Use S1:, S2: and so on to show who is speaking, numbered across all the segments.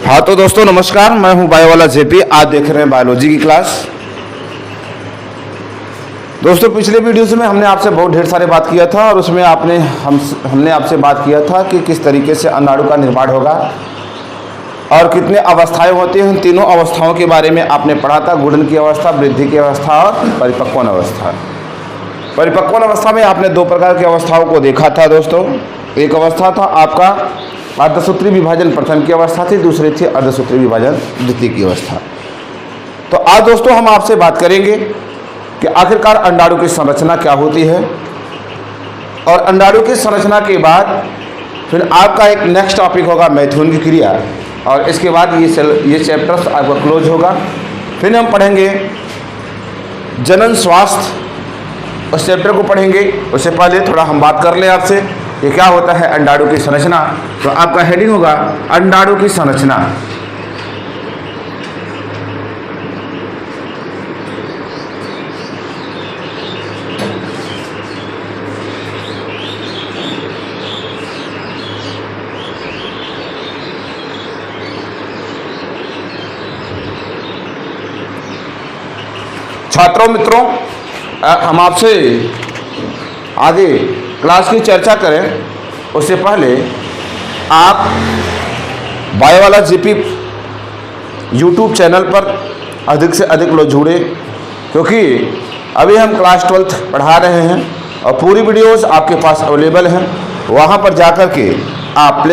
S1: हाँ तो दोस्तों नमस्कार, मैं हूं बायो वाला जेपी। आज देख रहे हैं बायोलॉजी की क्लास। दोस्तों पिछले वीडियोस में हमने आपसे बहुत ढेर सारे बात किया था और उसमें हमने आपसे बात किया था कि किस तरीके से अंडाणु का निर्माण होगा और कितने अवस्थाएं होती हैं। उन तीनों अवस्थाओं के बारे में आपने पढ़ा था, गुणन की अवस्था, वृद्धि की अवस्था और परिपक्वन अवस्था। परिपक्वन अवस्था में आपने दो प्रकार की अवस्थाओं को देखा था दोस्तों। एक अवस्था था आपका अर्धसूत्री विभाजन प्रथम की अवस्था थी, दूसरी थी अर्धसूत्री विभाजन द्वितीय की अवस्था। तो आज दोस्तों हम आपसे बात करेंगे कि आखिरकार अंडाणु की संरचना क्या होती है और अंडाणु की संरचना के बाद फिर आपका एक नेक्स्ट टॉपिक होगा मैथुन की क्रिया और इसके बाद ये चैप्टर्स आपका क्लोज होगा। फिर हम पढ़ेंगे जनन स्वास्थ्य, उस चैप्टर को पढ़ेंगे। उससे पहले थोड़ा हम बात कर लें आपसे कि क्या होता है अंडाणु की संरचना। तो आपका हेडिंग होगा अंडाणु की संरचना। छात्रों मित्रों, हम आपसे आगे क्लास की चर्चा करें उससे पहले आप बायो वाला जीपी यूट्यूब चैनल पर अधिक से अधिक लोग जुड़े, क्योंकि अभी हम क्लास 12th पढ़ा रहे हैं और पूरी वीडियोस आपके पास अवेलेबल हैं। वहाँ पर जाकर के आप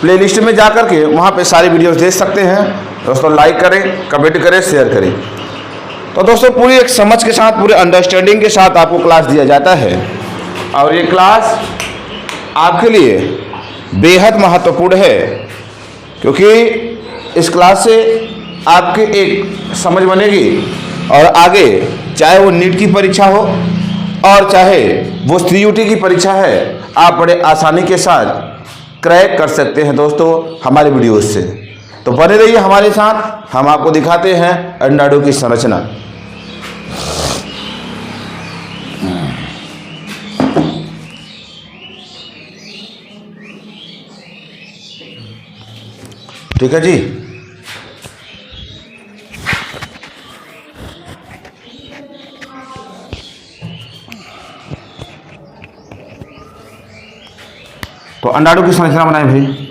S1: प्लेलिस्ट में जाकर के वहाँ पे सारी वीडियोस देख सकते हैं। दोस्तों लाइक करें, कमेंट करें, शेयर करें। तो दोस्तों पूरी एक समझ के साथ, पूरे अंडरस्टैंडिंग के साथ आपको क्लास दिया जाता है और ये क्लास आपके लिए बेहद महत्वपूर्ण है, क्योंकि इस क्लास से आपके एक समझ बनेगी और आगे चाहे वो नीट की परीक्षा हो और चाहे वो सीयूटी की परीक्षा है, आप बड़े आसानी के साथ क्रैक कर सकते हैं दोस्तों हमारे वीडियोस से। तो बने रहिए हमारे साथ, हम आपको दिखाते हैं अंडाणु की संरचना। ठीक है जी। तो अंडाणु की संरचना बनाए भाई।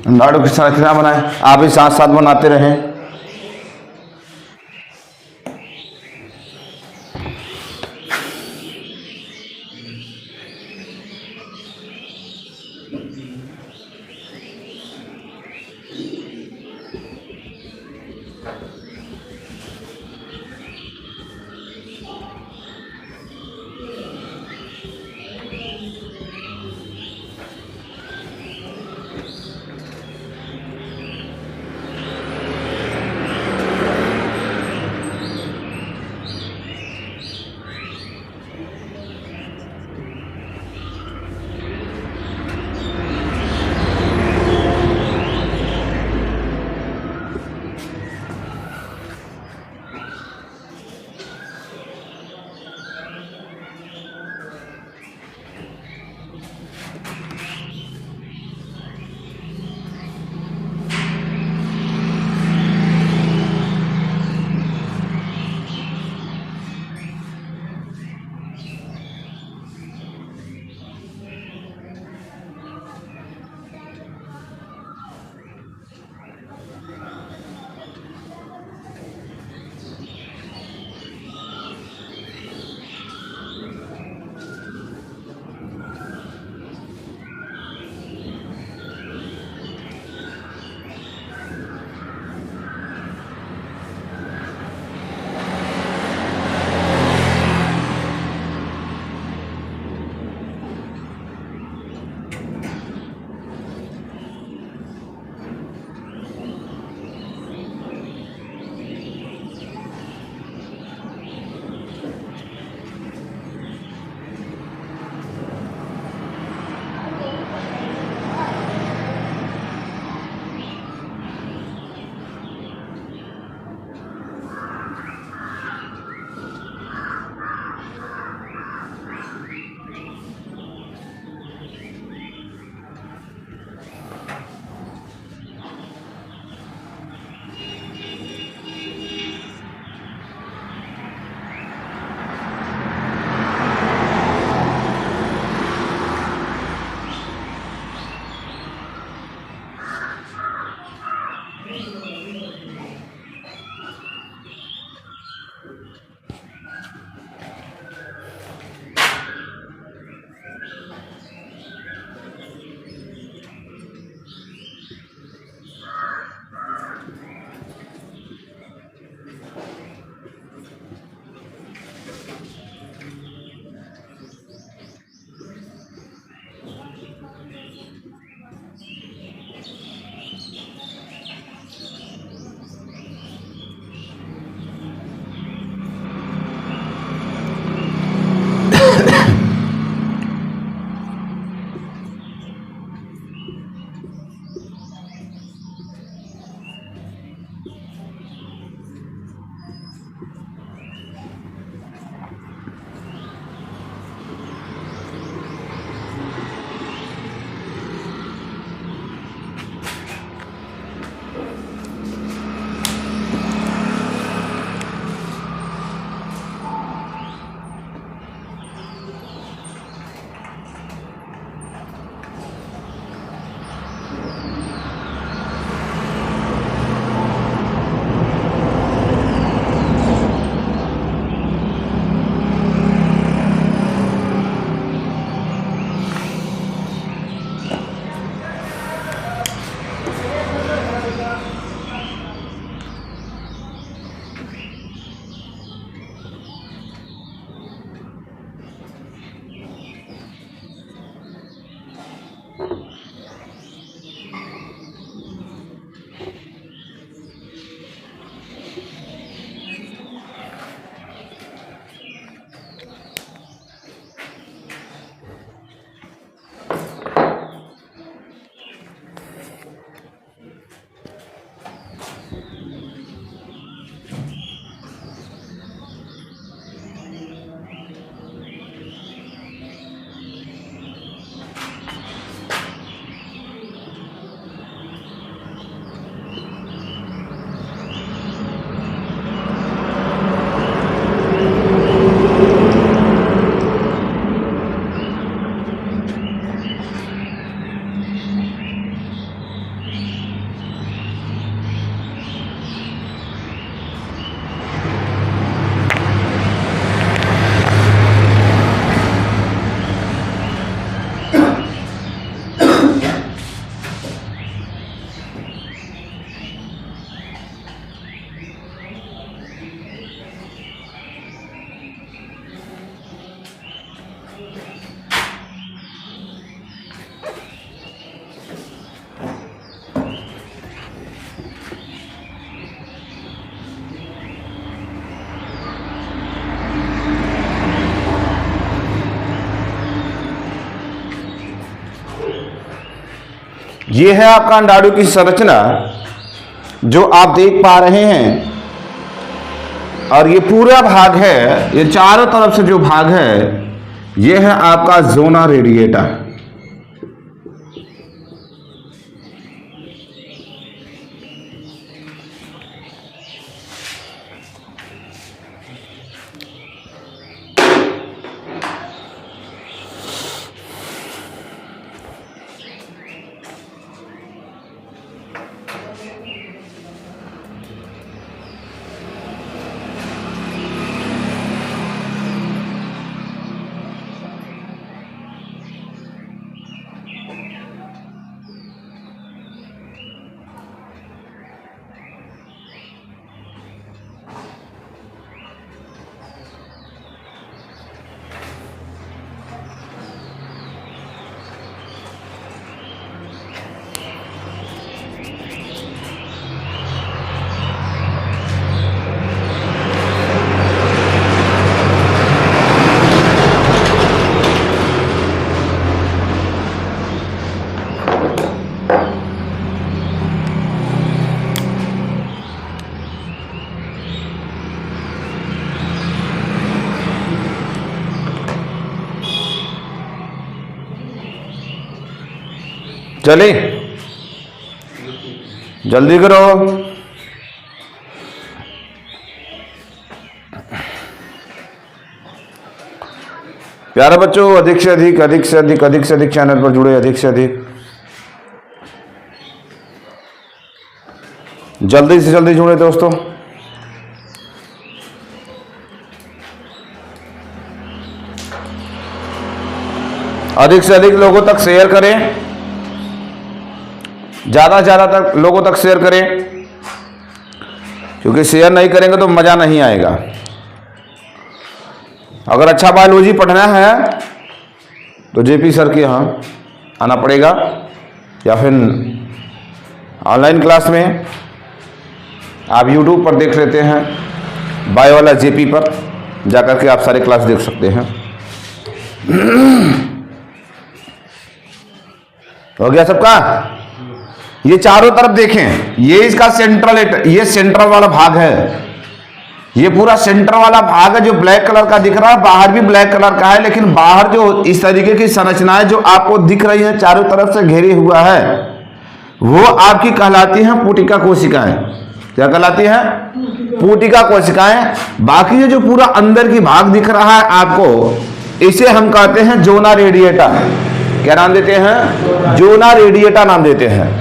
S1: अंडाणु की संरचना बनाए, आप भी साथ साथ बनाते रहें। ये है आपका अंडाणु की संरचना जो आप देख पा रहे हैं, और ये पूरा भाग है, ये चारों तरफ से जो भाग है ये है आपका ज़ोना रेडिएटा। चले जल्दी करो। प्यारे बच्चों, अधिक से अधिक चैनल पर जुड़े, अधिक से अधिक, जल्दी से जल्दी जुड़े दोस्तों। अधिक से अधिक लोगों तक शेयर करें, ज़्यादा से ज़्यादा तक लोगों तक शेयर करें, क्योंकि शेयर नहीं करेंगे तो मज़ा नहीं आएगा। अगर अच्छा बायोलॉजी पढ़ना है तो जेपी सर के यहाँ आना पड़ेगा, या फिर ऑनलाइन क्लास में आप यूट्यूब पर देख लेते हैं, बायो वाला जेपी पर जाकर के आप सारे क्लास देख सकते हैं। हो गया सबका? ये चारों तरफ देखें, ये इसका ये सेंट्रल वाला भाग है, ये पूरा सेंटर वाला भाग है जो ब्लैक कलर का दिख रहा है, बाहर भी ब्लैक कलर का है, लेकिन बाहर जो इस तरीके की संरचनाएं जो आपको दिख रही है चारों तरफ से घेरे हुआ है, वो आपकी कहलाती हैं पुटिका कोशिकाएं। क्या कहलाती हैं? पुटिका कोशिकाएं। बाकी ये जो पूरा अंदर की भाग दिख रहा है आपको, इसे हम कहते हैं जोना रेडिएटा। क्या नाम देते हैं? जोना रेडिएटा नाम देते हैं।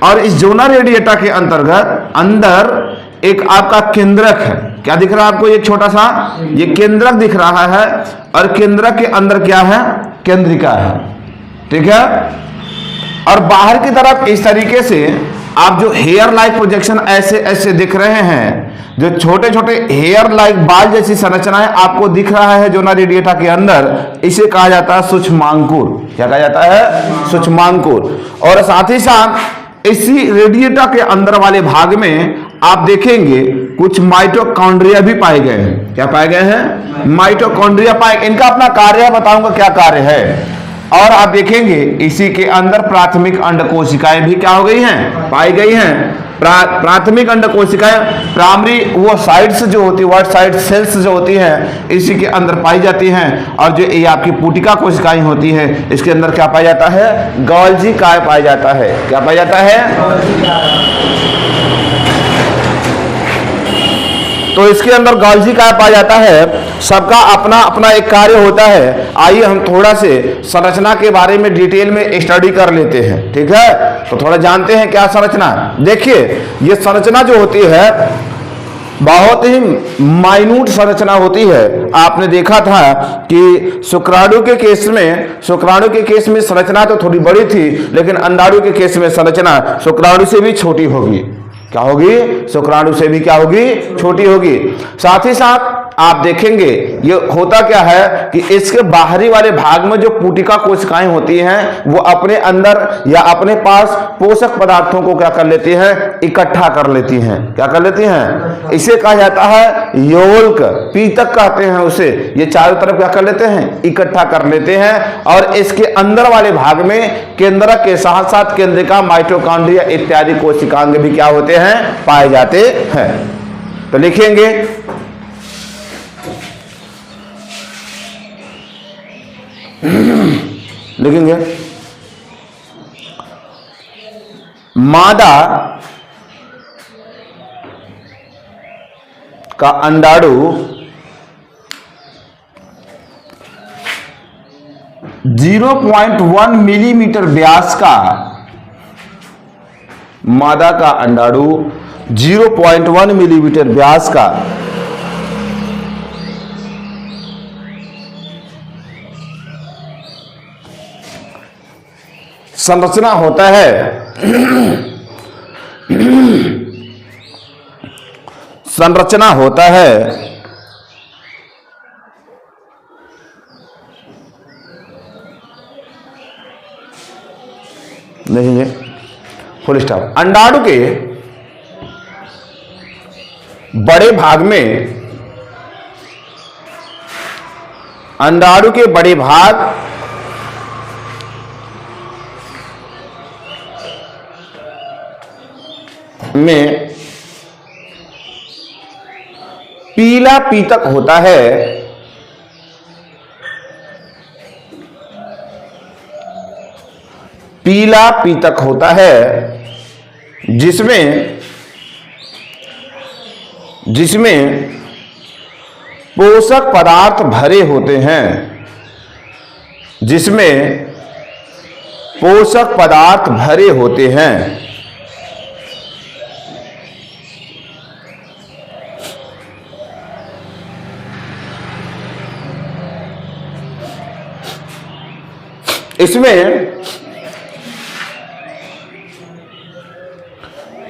S1: और इस जोना रेडिएटा के अंतर्गत अंदर एक आपका केंद्रक है। क्या दिख रहा है आपको? ये छोटा सा ये केंद्रक दिख रहा है, और केंद्रक के अंदर क्या है? केंद्रिका है। ठीक है। और बाहर की तरफ इस तरीके से आप जो हेयर लाइक प्रोजेक्शन ऐसे ऐसे दिख रहे हैं, जो छोटे छोटे हेयर लाइक बाल जैसी संरचनाएं आपको दिख रहा है जोना रेडिएटा के अंदर, इसे कहा जाता है सूक्ष्मांकुर। क्या कहा जाता है? सूक्ष्मांकुर। और साथ ही साथ इसी रेडिएटा के अंदर वाले भाग में आप देखेंगे कुछ माइटोकॉन्ड्रिया भी पाए गए हैं। क्या पाए गए हैं? माइटोकॉन्ड्रिया पाए। इनका अपना कार्य बताऊंगा क्या कार्य है। और आप देखेंगे इसी के अंदर प्राथमिक अंड कोशिकाएं भी क्या हो गई हैं? पाई गई हैं। प्राथमिक अंड कोशिकाएं, प्राइमरी वो साइड्स जो होती है, व्हाइट साइड सेल्स जो होती हैं, इसी के अंदर पाई जाती हैं। और जो ये आपकी पुटिका कोशिकाएं होती है, इसके अंदर क्या पाया जाता है? गोल्जी काय पाया जाता है। क्या पाया जाता है? तो इसके अंदर गोल्जी काय पाया जाता है। सबका अपना अपना एक कार्य होता है। आइए हम थोड़ा से संरचना के बारे में डिटेल में स्टडी कर लेते हैं। ठीक है, तो थोड़ा जानते हैं क्या संरचना। देखिए, ये संरचना जो होती है बहुत ही माइन्यूट संरचना होती है। आपने देखा था कि शुक्राणु के केस में संरचना तो थोड़ी बड़ी थी, लेकिन अंडाणु के केस में संरचना शुक्राणु से भी छोटी होगी। क्या होगी? शुक्राणु से भी क्या होगी? छोटी होगी। साथ ही साथ आप देखेंगे ये होता क्या है कि इसके बाहरी वाले भाग में जो पुटिका कोशिकाएं होती हैं वो अपने अंदर या अपने पास पोषक पदार्थों को क्या कर लेती हैं, इकट्ठा कर लेती हैं। क्या कर लेती हैं? इसे कहा जाता है योल्क, पीतक कहते हैं उसे। ये चारों तरफ क्या कर लेते हैं, इकट्ठा कर लेते हैं। और इसके अंदर वाले भाग में केंद्रक के साथ साथ केंद्रिका, माइटोकॉन्ड्रिया इत्यादि कोशिकांग भी क्या होते हैं, पाए जाते हैं। तो लिखेंगे लिखेंगे मादा का अंडाणु 0.1 मिलीमीटर व्यास का, मादा का अंडाणु 0.1 मिलीमीटर व्यास का संरचना होता है। संरचना होता है नहीं है फुल स्टॉप। अंडाणु के बड़े भाग में, अंडाणु के बड़े भाग में पीला पीतक होता है। पीला पीतक होता है जिसमें पोषक पदार्थ भरे होते हैं, जिसमें पोषक पदार्थ भरे होते हैं। इसमें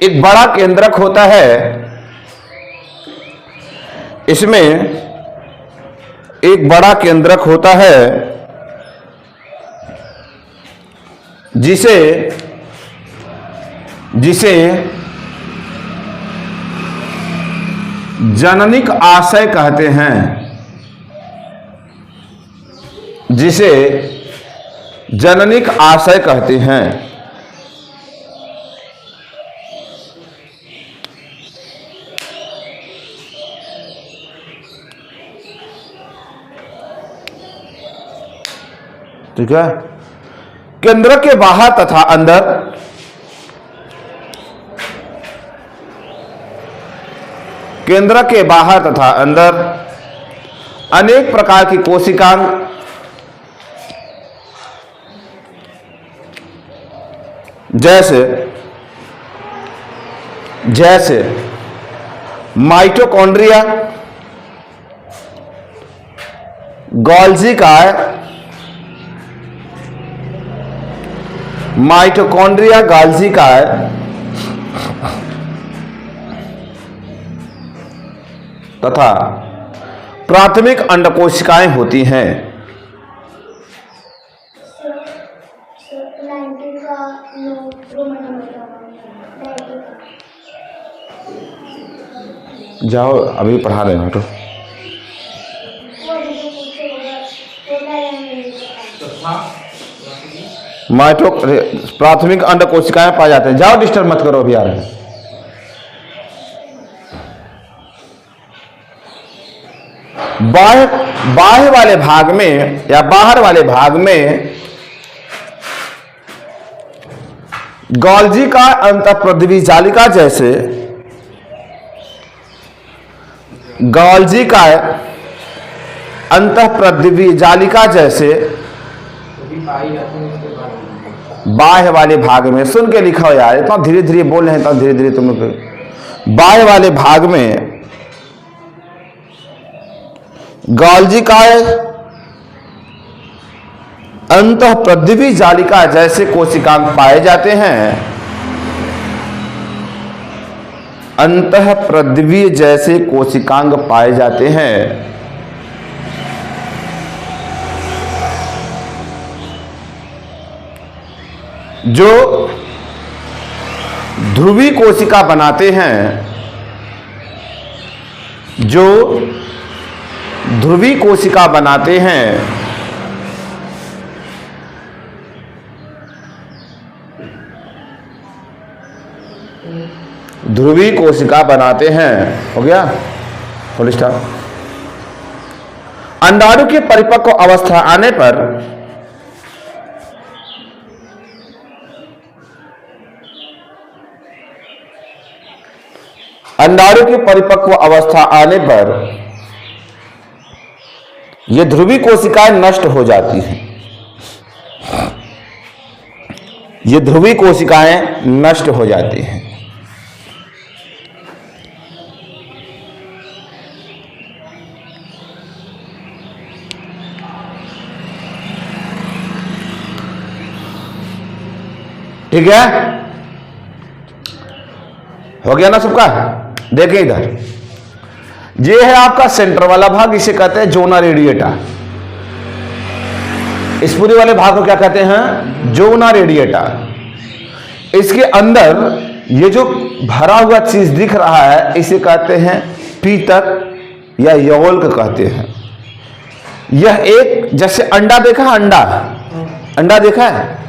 S1: एक बड़ा केंद्रक होता है। इसमें एक बड़ा केंद्रक होता है जिसे जननिक आशय कहते हैं, जिसे जननिक आशय कहते हैं। ठीक है। केंद्रक के बाहर तथा अंदर केंद्रक के बाहर तथा अंदर अनेक प्रकार की कोशिकाएं जैसे माइटोकॉन्ड्रिया, गोल्जी काय, माइटोकॉन्ड्रिया गोल्जी काय तथा प्राथमिक अंडकोशिकाएं होती हैं। जाओ अभी पढ़ा रहे हो तो माइटो प्राथमिक अंड कोशिकाएं पाए जाते हैं। जाओ डिस्टर्ब मत करो, अभी आ रहे हैं। बाह्य वाले भाग में या बाहर वाले भाग में गोल्जी का अंतःप्रद्रवी जालिका जैसे गोल्जी का अंतःप्रद्रवी जालिका जैसे बाह्य वाले भाग में, सुन के लिखो यार, इतना धीरे धीरे बोल रहे हैं, इतना धीरे धीरे तुम लोग। बाह्य वाले भाग में गोल्जी का अंतःप्रद्रवी जालिका जैसे कोशिकांग पाए जाते हैं। अंतःप्रद्रव्य जैसे कोशिकांग पाए जाते हैं। जो ध्रुवी कोशिका बनाते हैं, जो ध्रुवी कोशिका बनाते हैं, ध्रुवी कोशिका बनाते हैं। हो गया फुल स्टॉप। अंडाणु के परिपक्व अवस्था आने पर अंडाणु की परिपक्व अवस्था आने पर ये ध्रुवी कोशिकाएं नष्ट हो जाती हैं। ये ध्रुवी कोशिकाएं नष्ट हो जाती हैं। ठीक है, हो गया ना सबका। देखिए इधर, ये है आपका सेंटर वाला भाग, इसे कहते हैं जोना रेडिएटा। इस पूरे वाले भाग को क्या कहते हैं? जोना रेडिएटा। इसके अंदर ये जो भरा हुआ चीज दिख रहा है, इसे कहते हैं पीतक या यौल्क कहते हैं। यह एक, जैसे अंडा देखा, अंडा देखा है।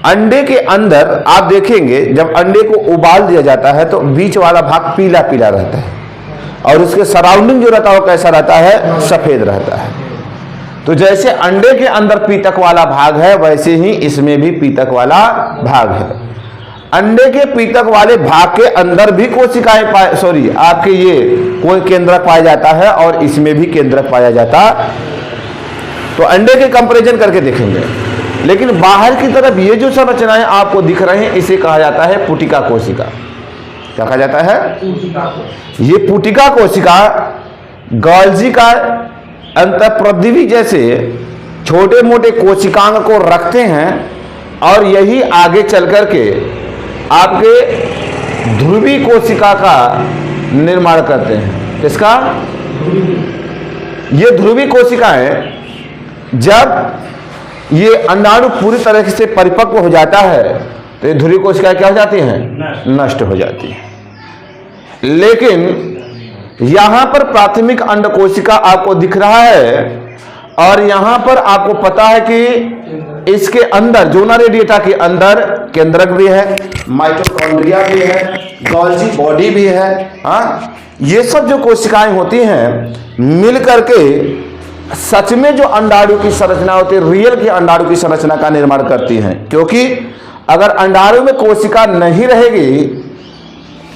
S1: अंडे के अंदर आप देखेंगे, जब अंडे को उबाल दिया जाता है तो बीच वाला भाग पीला पीला रहता है और उसके सराउंडिंग जो रहता है वो कैसा रहता है? सफेद रहता है। तो जैसे अंडे के अंदर पीतक वाला भाग है, वैसे ही इसमें भी पीतक वाला भाग है। अंडे के पीतक वाले भाग के अंदर भी कोशिकाएं आपके ये कोई केंद्रक पाया जाता है और इसमें भी केंद्रक पाया जाता। तो अंडे के कंपैरिजन करके देखेंगे। लेकिन बाहर की तरफ ये जो संरचनाएं आपको दिख रहे हैं, इसे कहा जाता है पुटिका कोशिका। क्या कहा जाता है? ये पुटिका कोशिका गोल्जी का अंतःप्रद्रव्य जैसे छोटे मोटे कोशिकांग को रखते हैं और यही आगे चल करके आपके ध्रुवी कोशिका का निर्माण करते हैं। किसका? ये ध्रुवी कोशिकाएं जब ये अंडाणु पूरी तरह से परिपक्व हो जाता है तो ये ध्रुवी कोशिकाएं क्या हो जाती हैं? नष्ट हो जाती हैं। लेकिन यहां पर प्राथमिक अंड कोशिका आपको दिख रहा है और यहां पर आपको पता है कि इसके अंदर, जोना रेडिएटा के अंदर केंद्रक भी है, माइटोकॉन्ड्रिया भी है, गोल्जी बॉडी भी है। हाँ, ये सब जो कोशिकाएं होती हैं मिल करके सच में जो अंडाणु की संरचना होती है, रियल की अंडाणु की संरचना का निर्माण करती हैं। क्योंकि अगर अंडाणु में कोशिका नहीं रहेगी,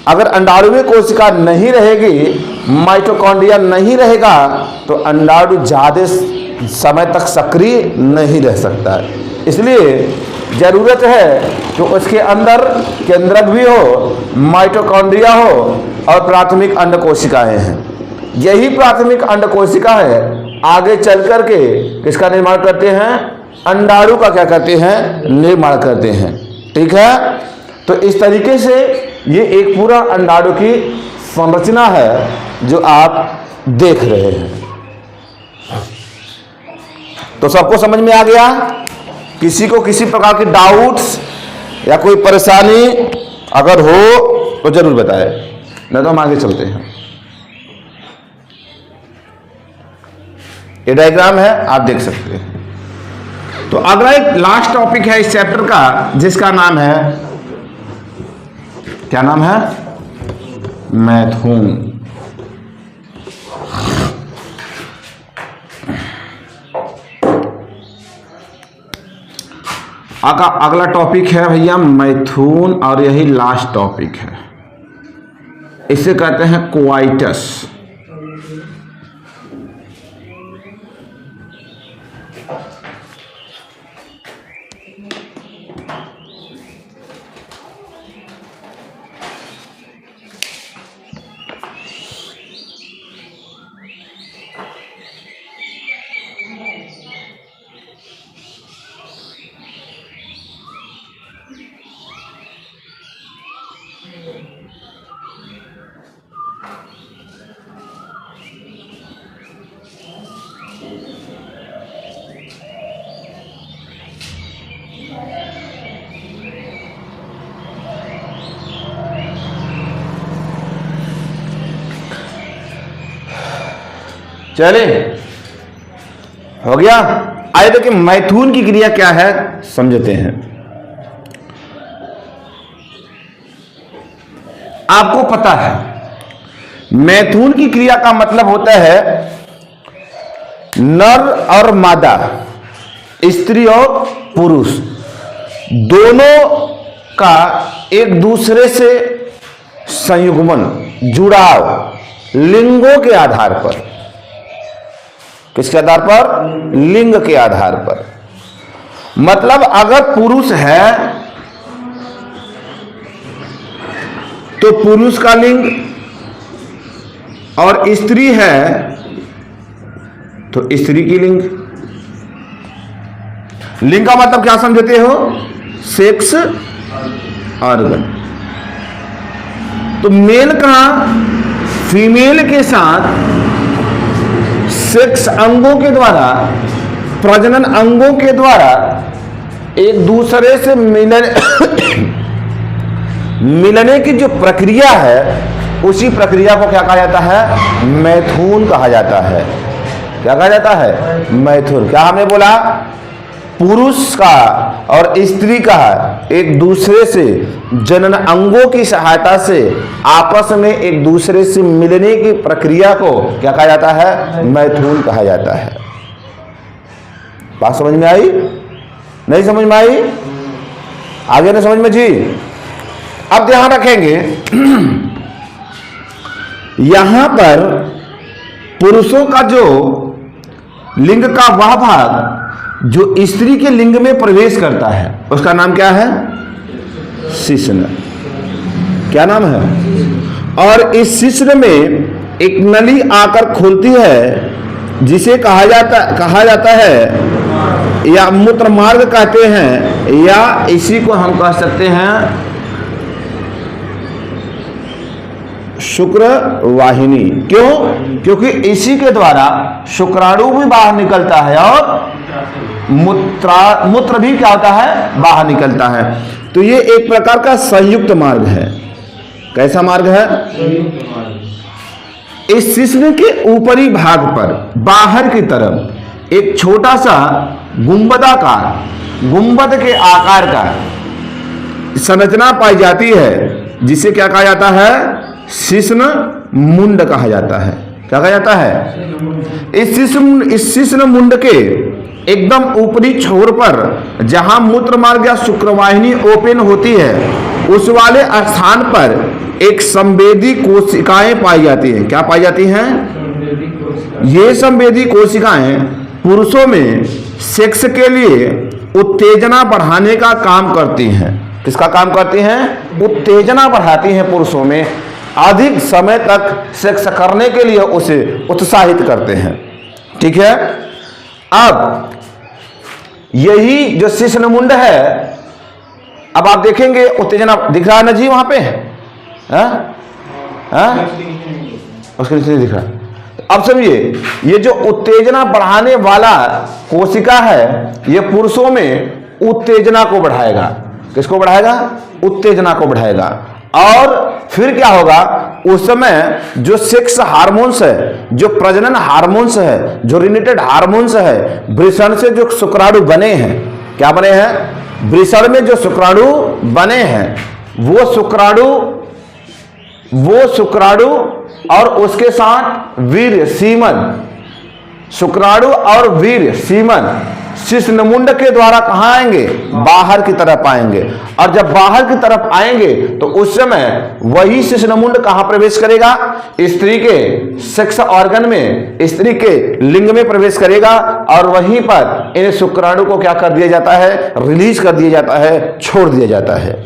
S1: अगर अंडाणु में कोशिका नहीं रहेगी, माइटोकॉन्ड्रिया नहीं रहेगा, तो अंडाणु ज्यादा समय तक सक्रिय नहीं रह सकता है। इसलिए जरूरत है कि उसके अंदर केंद्रक भी हो, माइटोकॉन्ड्रिया हो और प्राथमिक अंड कोशिकाएं हैं। यही प्राथमिक अंड कोशिका है आगे चल करके किसका निर्माण करते हैं? अंडाणु का क्या करते हैं? निर्माण करते हैं। ठीक है, तो इस तरीके से ये एक पूरा अंडाणु की संरचना है जो आप देख रहे हैं। तो सबको समझ में आ गया? किसी को किसी प्रकार की डाउट्स या कोई परेशानी अगर हो तो जरूर बताएं, नहीं तो हम आगे चलते हैं। ये डायग्राम है, आप देख सकते हैं। तो अगला एक लास्ट टॉपिक है इस चैप्टर का, जिसका नाम है, क्या नाम है? मैथुन। अगला टॉपिक है भैया मैथुन, और यही लास्ट टॉपिक है। इसे कहते हैं कोआइटस। चले, हो गया। आइए देखिए मैथुन की क्रिया क्या है समझते हैं। आपको पता है मैथुन की क्रिया का मतलब होता है नर और मादा, स्त्री और पुरुष दोनों का एक दूसरे से संयुग्मन, जुड़ाव लिंगों के आधार पर। किसके आधार पर? लिंग के आधार पर। मतलब अगर पुरुष है तो पुरुष का लिंग, और स्त्री है तो स्त्री की लिंग। लिंग का मतलब क्या समझते हो? Sex organ. तो मेल का फीमेल के साथ सेक्स अंगों के द्वारा, प्रजनन अंगों के द्वारा एक दूसरे से मिलने की जो प्रक्रिया है, उसी प्रक्रिया को क्या कहा जाता है? मैथुन कहा जाता है। क्या कहा जाता है? मैथुन। क्या हमने बोला? पुरुष का और स्त्री का एक दूसरे से जनन अंगों की सहायता से आपस में एक दूसरे से मिलने की प्रक्रिया को क्या कहा जाता है? मैथुन कहा जाता है। बात समझ में आई? नहीं समझ में आई? आगे ना समझ में जी? अब ध्यान रखेंगे यहां पर पुरुषों का जो लिंग का वह भाग जो स्त्री के लिंग में प्रवेश करता है उसका नाम क्या है? शिश्न। क्या नाम है? और इस शिश्न में एक नली आकर खुलती है जिसे कहा जाता है या मूत्र मार्ग कहते हैं, या इसी को हम कह सकते हैं शुक्र वाहिनी। क्यों? क्योंकि इसी के द्वारा शुक्राणु भी बाहर निकलता है और मूत्र भी क्या होता है? बाहर निकलता है। तो ये एक प्रकार का संयुक्त मार्ग है। कैसा मार्ग है? इस शिश्न के ऊपरी भाग पर बाहर की तरफ एक छोटा सा गुंबदाकार, गुंबद के आकार का संरचना पाई जाती है जिसे क्या कहा जाता है? शिश्न मुंड कहा जाता है। क्या कहा जाता है? इस शिश्न मुंड के एकदम ऊपरी छोर पर जहां मूत्र मार्ग या शुक्रवाहिनी ओपन होती है, उस वाले स्थान पर एक संवेदी कोशिकाएं पाई जाती हैं। क्या पाई जाती हैं? ये संवेदी कोशिकाएं पुरुषों में सेक्स के लिए उत्तेजना बढ़ाने का काम करती हैं। किसका काम करती हैं? उत्तेजना बढ़ाती हैं। पुरुषों में अधिक समय तक सेक्स करने के लिए उसे उत्साहित करते हैं। ठीक है। अब यही जो शिश्न मुंड है, अब आप देखेंगे उत्तेजना दिख रहा है ना जी वहां पे? उसके नीचे दिख रहा है। अब समझिए, ये जो उत्तेजना बढ़ाने वाला कोशिका है, ये पुरुषों में उत्तेजना को बढ़ाएगा। किसको बढ़ाएगा? उत्तेजना को बढ़ाएगा। और फिर क्या होगा? उस समय जो सेक्स हार्मोन्स है, जो प्रजनन हार्मोन्स है, जो रिलेटेड हार्मोन्स है, वृषण से जो शुक्राणु बने हैं, क्या बने हैं? वृषण में जो शुक्राणु बने हैं, वो शुक्राणु और उसके साथ वीर्य, सीमन, शुक्राणु और वीर्य, सीमन शिश्न मुंड के द्वारा कहां आएंगे? बाहर की तरफ आएंगे। और जब बाहर की तरफ आएंगे तो उस समय वही शिश्न मुंड कहां प्रवेश करेगा? स्त्री के सेक्स ऑर्गन में, स्त्री के लिंग में प्रवेश करेगा। और वहीं पर इन शुक्राणु को क्या कर दिया जाता है? रिलीज कर दिया जाता है, छोड़ दिया जाता है।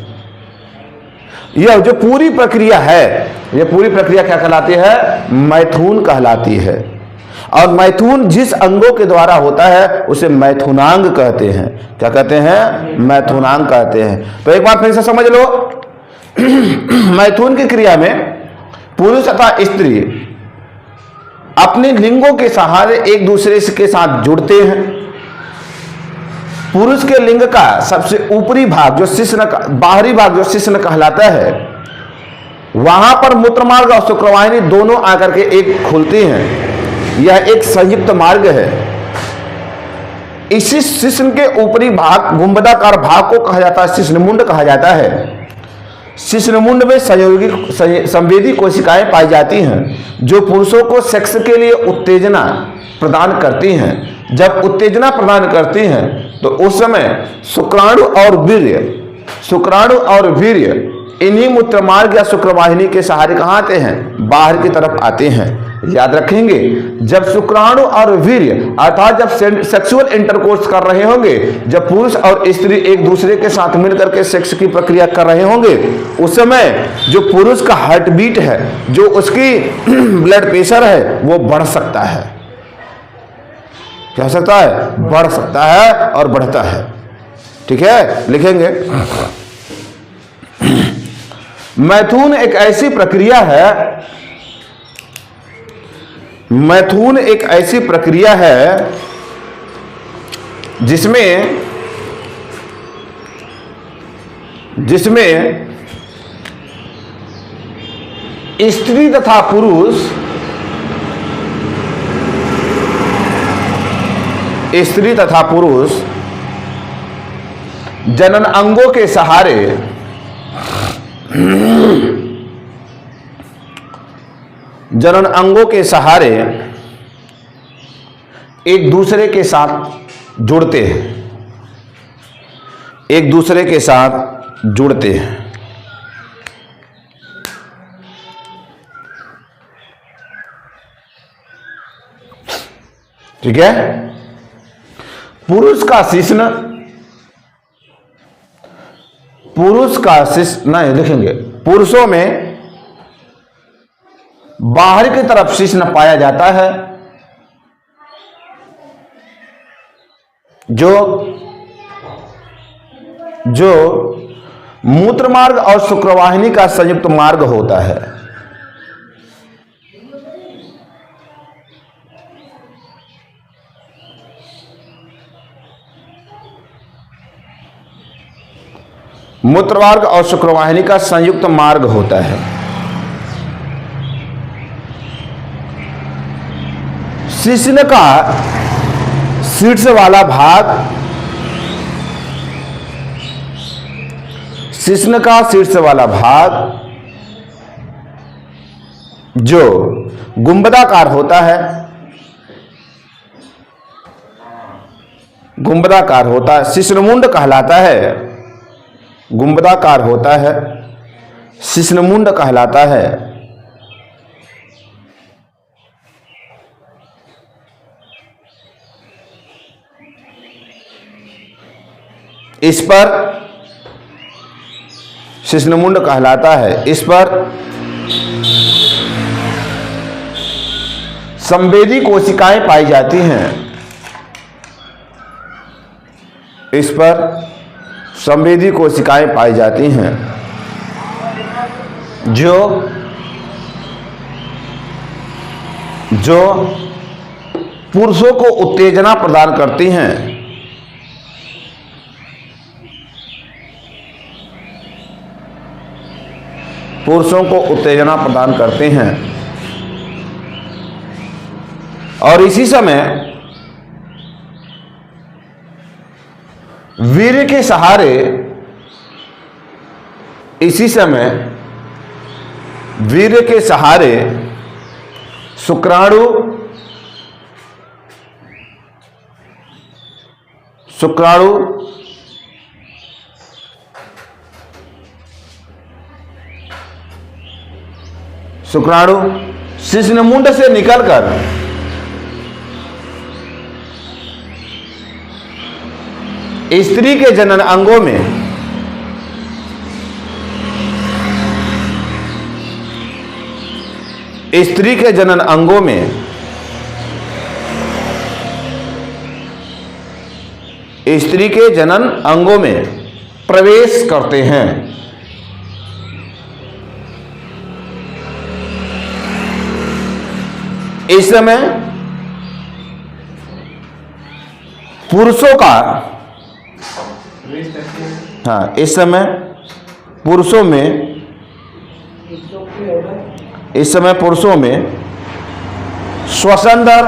S1: यह जो पूरी प्रक्रिया है, यह पूरी प्रक्रिया क्या कहलाती है? मैथुन कहलाती है। और मैथुन जिस अंगों के द्वारा होता है उसे मैथुनांग कहते हैं। क्या कहते हैं? मैथुनांग कहते हैं। तो एक बार फिर से समझ लो, मैथुन की क्रिया में पुरुष तथा स्त्री अपने लिंगों के सहारे एक दूसरे के साथ जुड़ते हैं। पुरुष के लिंग का सबसे ऊपरी भाग जो शिश्न, बाहरी भाग जो शिश्न कहलाता है, वहां पर मूत्रमार्ग और शुक्रवाहिनी दोनों आकर के एक खुलती हैं। यह एक संयुक्त मार्ग है। इसी शिश्न के ऊपरी भाग, गुंबदाकार भाग को कहा जाता है शिश्नमुंड कहा जाता है। शिश्नमुंड में संवेदी कोशिकाएं पाई जाती हैं जो पुरुषों को सेक्स के लिए उत्तेजना प्रदान करती हैं। जब उत्तेजना प्रदान करती हैं तो उस समय शुक्राणु और वीर्य इन्हीं मूत्रमार्ग या शुक्रवाहिनी के सहारे कहाँ आते हैं? बाहर की तरफ आते हैं। याद रखेंगे, जब शुक्राणु और वीर्य अर्थात जब सेक्सुअल इंटरकोर्स कर रहे होंगे, जब पुरुष और स्त्री एक दूसरे के साथ मिलकर के सेक्स की प्रक्रिया कर रहे होंगे, उस समय जो पुरुष का हार्ट बीट है, जो उसकी ब्लड प्रेशर है, वो बढ़ सकता है। क्या हो सकता है? बढ़ सकता है और बढ़ता है। ठीक है, लिखेंगे। मैथुन एक ऐसी प्रक्रिया है, मैथुन एक ऐसी प्रक्रिया है जिसमें स्त्री तथा पुरुष जनन अंगों के सहारे एक दूसरे के साथ जुड़ते हैं, ठीक है। पुरुष का शिश्न नहीं लिखेंगे। पुरुषों में बाहर की तरफ शिश्न पाया जाता है जो मूत्रमार्ग और शुक्रवाहिनी का संयुक्त मार्ग होता है। मूत्रमार्ग और शुक्रवाहिनी का संयुक्त मार्ग होता है। शिश्न का शीर्ष वाला भाग जो गुंबदाकार होता है, शिश्नमुंड कहलाता है। गुंबदाकार होता है, शिश्नमुंड कहलाता है। इस पर शिश्नमुंड कहलाता है। इस पर संवेदी कोशिकाएं पाई जाती हैं। इस पर संवेदी कोशिकाएं पाई जाती हैं जो पुरुषों को उत्तेजना प्रदान करती हैं। पुरुषों को उत्तेजना प्रदान करते हैं और इसी समय वीर्य के सहारे शुक्राणु शिश्नमुंड से निकलकर स्त्री के जनन अंगों में प्रवेश करते हैं। इस समय पुरुषों का इस समय पुरुषों में श्वसन दर,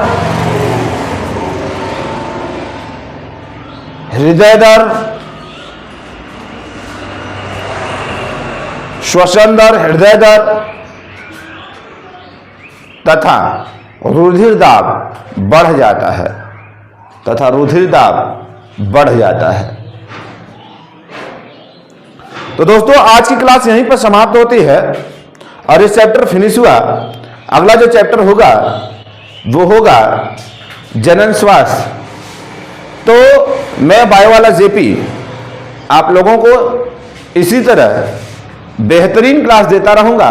S1: हृदय दर, श्वसन दर, हृदय दर तथा रुधिर दाब बढ़ जाता है, तथा रुधिर दाब बढ़ जाता है। तो दोस्तों आज की क्लास यहीं पर समाप्त होती है और ये चैप्टर फिनिश हुआ। अगला जो चैप्टर होगा वो होगा जनन श्वास। तो मैं बायो वाला जेपी आप लोगों को इसी तरह बेहतरीन क्लास देता रहूंगा।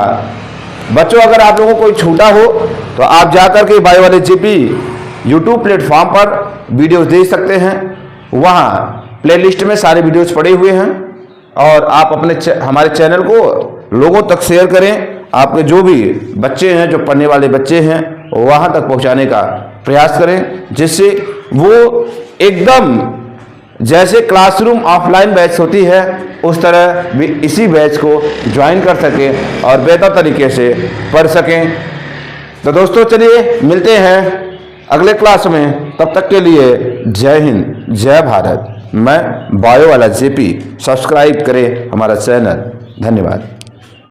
S1: बच्चों अगर आप लोगों को कोई छूटा हो तो आप जाकर के बायो वाले जेपी यूट्यूब प्लेटफॉर्म पर वीडियोस देख सकते हैं। वहाँ प्लेलिस्ट में सारे वीडियोस पड़े हुए हैं और आप अपने हमारे चैनल को लोगों तक शेयर करें। आपके जो भी बच्चे हैं, जो पढ़ने वाले बच्चे हैं, वहाँ तक पहुँचाने का प्रयास करें, जिससे वो एकदम जैसे क्लासरूम ऑफलाइन बैच होती है उस तरह भी इसी बैच को ज्वाइन कर सकें और बेहतर तरीके से पढ़ सकें। तो दोस्तों चलिए मिलते हैं अगले क्लास में। तब तक के लिए जय हिंद, जय भारत। मैं बायो वाला जेपी। सब्सक्राइब करें हमारा चैनल। धन्यवाद।